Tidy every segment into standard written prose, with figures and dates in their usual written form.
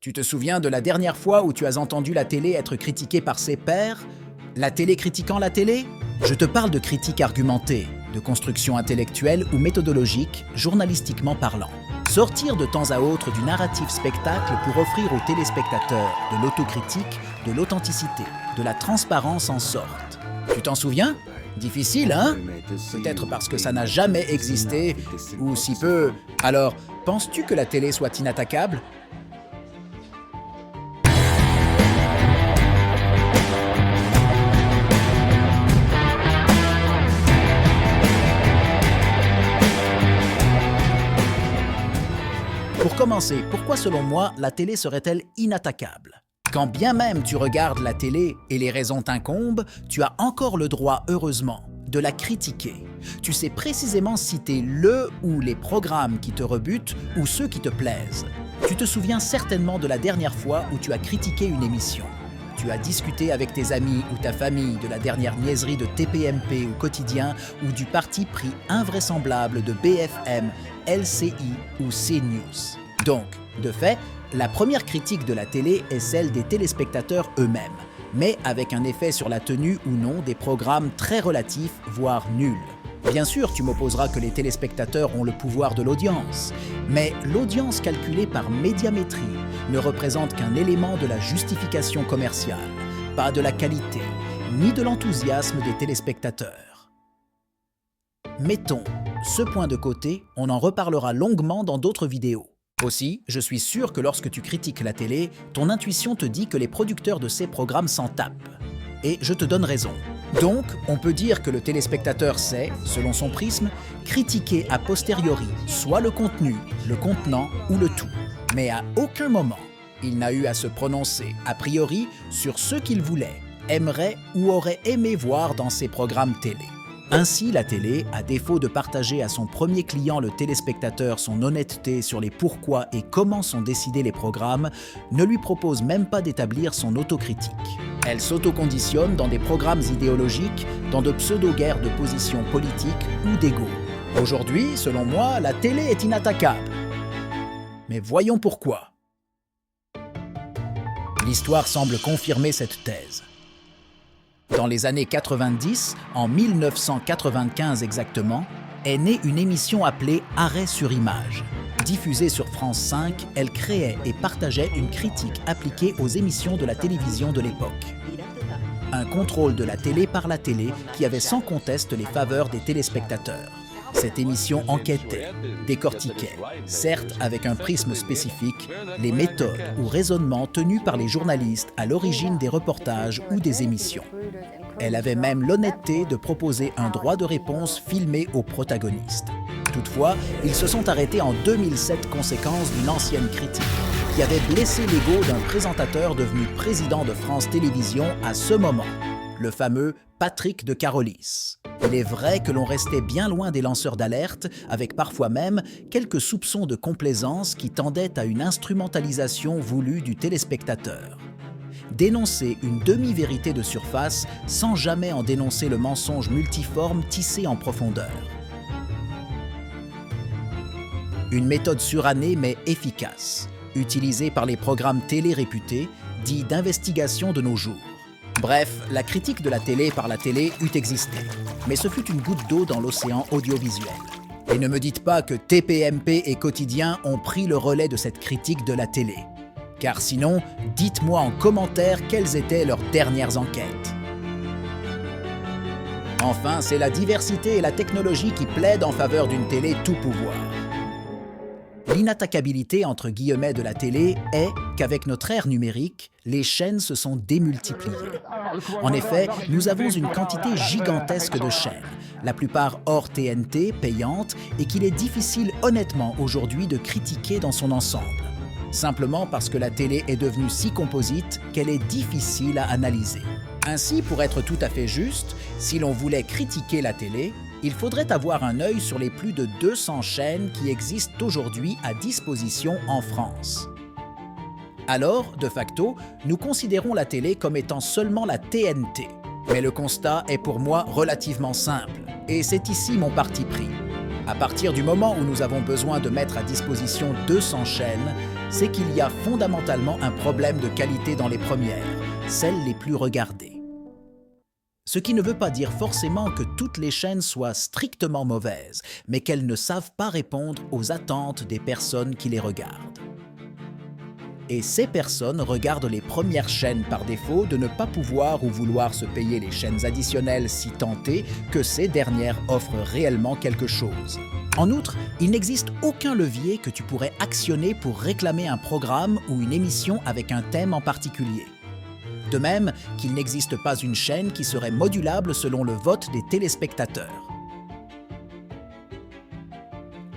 Tu te souviens de la dernière fois où tu as entendu la télé être critiquée par ses pairs? La télé critiquant la télé? Je te parle de critique argumentée, de construction intellectuelle ou méthodologique, journalistiquement parlant. Sortir de temps à autre du narratif spectacle pour offrir aux téléspectateurs de l'autocritique, de l'authenticité, de la transparence en sorte. Tu t'en souviens? Difficile, hein? Peut-être parce que ça n'a jamais existé, ou si peu. Alors, penses-tu que la télé soit inattaquable? Pour commencer, pourquoi selon moi la télé serait-elle inattaquable? Quand bien même tu regardes la télé et les raisons t'incombent, tu as encore le droit, heureusement, de la critiquer. Tu sais précisément citer le ou les programmes qui te rebutent ou ceux qui te plaisent. Tu te souviens certainement de la dernière fois où tu as critiqué une émission. Tu as discuté avec tes amis ou ta famille de la dernière niaiserie de TPMP au quotidien ou du parti pris invraisemblable de BFM, LCI ou CNews. Donc, de fait, la première critique de la télé est celle des téléspectateurs eux-mêmes, mais avec un effet sur la tenue ou non des programmes très relatifs, voire nuls. Bien sûr, tu m'opposeras que les téléspectateurs ont le pouvoir de l'audience, mais l'audience calculée par médiamétrie ne représente qu'un élément de la justification commerciale, pas de la qualité, ni de l'enthousiasme des téléspectateurs. Mettons ce point de côté, on en reparlera longuement dans d'autres vidéos. Aussi, je suis sûr que lorsque tu critiques la télé, ton intuition te dit que les producteurs de ces programmes s'en tapent. Et je te donne raison. Donc, on peut dire que le téléspectateur sait, selon son prisme, critiquer a posteriori soit le contenu, le contenant ou le tout. Mais à aucun moment, il n'a eu à se prononcer a priori sur ce qu'il voulait, aimerait ou aurait aimé voir dans ses programmes télé. Ainsi, la télé, à défaut de partager à son premier client le téléspectateur son honnêteté sur les pourquoi et comment sont décidés les programmes, ne lui propose même pas d'établir son autocritique. Elle s'autoconditionne dans des programmes idéologiques, dans de pseudo-guerres de positions politiques ou d'ego. Aujourd'hui, selon moi, la télé est inattaquable. Mais voyons pourquoi. L'histoire semble confirmer cette thèse. Dans les années 90, en 1995 exactement, est née une émission appelée Arrêt sur image. Diffusée sur France 5, elle créait et partageait une critique appliquée aux émissions de la télévision de l'époque. Un contrôle de la télé par la télé qui avait sans conteste les faveurs des téléspectateurs. Cette émission enquêtait, décortiquait, certes avec un prisme spécifique, les méthodes ou raisonnements tenus par les journalistes à l'origine des reportages ou des émissions. Elle avait même l'honnêteté de proposer un droit de réponse filmé aux protagonistes. Toutefois, ils se sont arrêtés en 2007 conséquence d'une ancienne critique qui avait blessé l'ego d'un présentateur devenu président de France Télévisions à ce moment, le fameux Patrick de Carolis. Il est vrai que l'on restait bien loin des lanceurs d'alerte, avec parfois même quelques soupçons de complaisance qui tendaient à une instrumentalisation voulue du téléspectateur. Dénoncer une demi-vérité de surface sans jamais en dénoncer le mensonge multiforme tissé en profondeur. Une méthode surannée mais efficace, utilisée par les programmes télé réputés, dits d'investigation de nos jours. Bref, la critique de la télé par la télé eût existé, mais ce fut une goutte d'eau dans l'océan audiovisuel. Et ne me dites pas que TPMP et Quotidien ont pris le relais de cette critique de la télé. Car sinon, dites-moi en commentaire quelles étaient leurs dernières enquêtes. Enfin, c'est la diversité et la technologie qui plaident en faveur d'une télé tout pouvoir. L'inattaquabilité entre guillemets de la télé est qu'avec notre ère numérique, les chaînes se sont démultipliées. En effet, nous avons une quantité gigantesque de chaînes, la plupart hors TNT, payantes, et qu'il est difficile honnêtement aujourd'hui de critiquer dans son ensemble. Simplement parce que la télé est devenue si composite qu'elle est difficile à analyser. Ainsi, pour être tout à fait juste, si l'on voulait critiquer la télé, il faudrait avoir un œil sur les plus de 200 chaînes qui existent aujourd'hui à disposition en France. Alors, de facto, nous considérons la télé comme étant seulement la TNT. Mais le constat est pour moi relativement simple, et c'est ici mon parti pris. À partir du moment où nous avons besoin de mettre à disposition 200 chaînes, c'est qu'il y a fondamentalement un problème de qualité dans les premières, celles les plus regardées. Ce qui ne veut pas dire forcément que toutes les chaînes soient strictement mauvaises, mais qu'elles ne savent pas répondre aux attentes des personnes qui les regardent. Et ces personnes regardent les premières chaînes par défaut de ne pas pouvoir ou vouloir se payer les chaînes additionnelles si tant est que ces dernières offrent réellement quelque chose. En outre, il n'existe aucun levier que tu pourrais actionner pour réclamer un programme ou une émission avec un thème en particulier. De même qu'il n'existe pas une chaîne qui serait modulable selon le vote des téléspectateurs.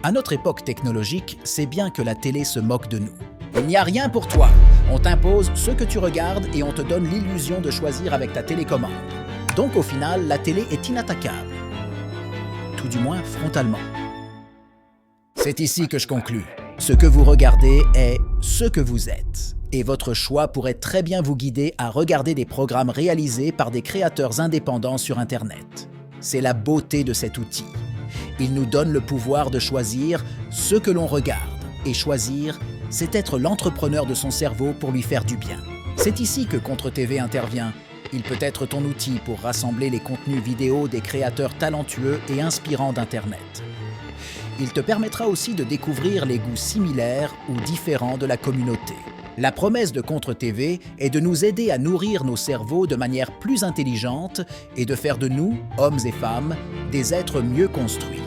À notre époque technologique, c'est bien que la télé se moque de nous. Il n'y a rien pour toi. On t'impose ce que tu regardes et on te donne l'illusion de choisir avec ta télécommande. Donc au final, la télé est inattaquable. Tout du moins frontalement. C'est ici que je conclus. Ce que vous regardez est ce que vous êtes. Et votre choix pourrait très bien vous guider à regarder des programmes réalisés par des créateurs indépendants sur Internet. C'est la beauté de cet outil. Il nous donne le pouvoir de choisir ce que l'on regarde. Et choisir, c'est être l'entrepreneur de son cerveau pour lui faire du bien. C'est ici que Contre TV intervient. Il peut être ton outil pour rassembler les contenus vidéo des créateurs talentueux et inspirants d'Internet. Il te permettra aussi de découvrir les goûts similaires ou différents de la communauté. La promesse de Contre TV est de nous aider à nourrir nos cerveaux de manière plus intelligente et de faire de nous, hommes et femmes, des êtres mieux construits.